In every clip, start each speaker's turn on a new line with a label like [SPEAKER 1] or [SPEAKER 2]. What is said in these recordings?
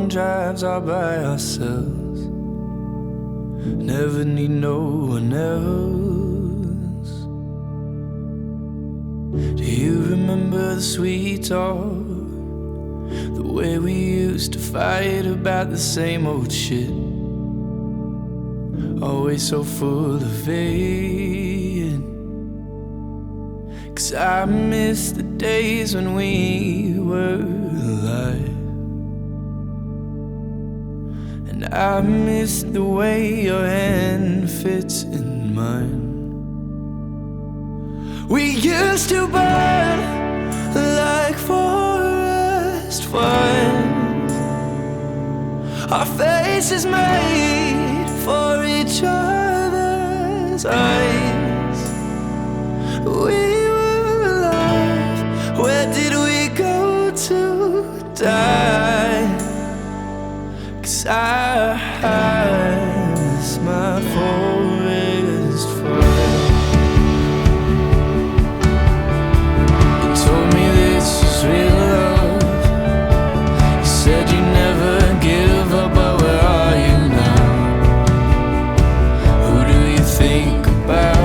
[SPEAKER 1] long drives all by ourselves. Never need no one else. Do you remember the sweet talk? The way we used to fight about the same old shit. Always so full of it. 'Cause I miss the days when we were alive. And I miss the way your hand fits in mine. We used to burn like forest fires. Our faces made for each other's eyes. We were alive. Where did we go to die? 'Cause I miss my forest fire. You told me this was real love. You said you never give up, but where are you now? Who do you think about?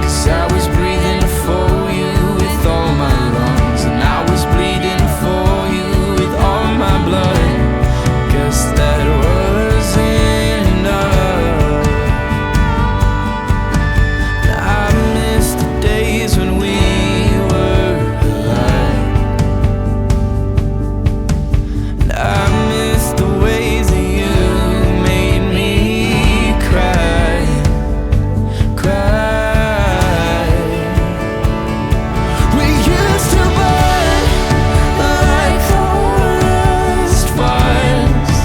[SPEAKER 1] 'Cause I was breathing for you with all my lungs, and I was bleeding for you with all my blood. Guess that wasn't enough. I miss the days when we were alive. And I miss the ways that you made me cry, cry. We used to burn like forest fires.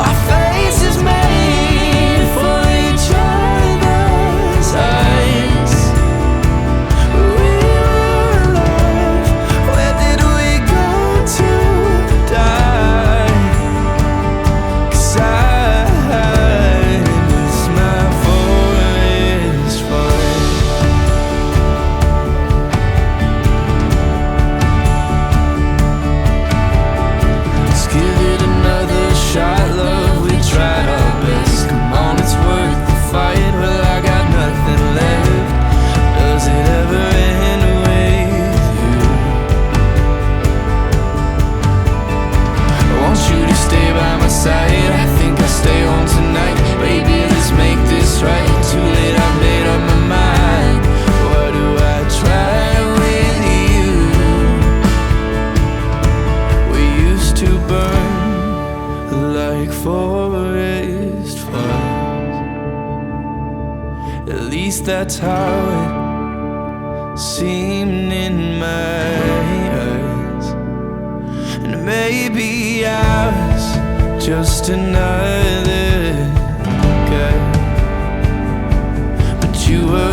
[SPEAKER 1] Our faces made for each other's eyes. We were alive. Where did we go to die? 'Cause I miss my forest fire. Let's give it another shot, love. We tried our best. Come on, it's worth the fight. Well, I got nothing left. Does it ever end with you? I want you to stay by my side. I think I'll stay home tonight. Baby, let's make this right. Too late, I made up my mind. What do I try with you? We used to burn like forest fires. At least that's how it seemed in my eyes. And maybe I was just another guy, but you were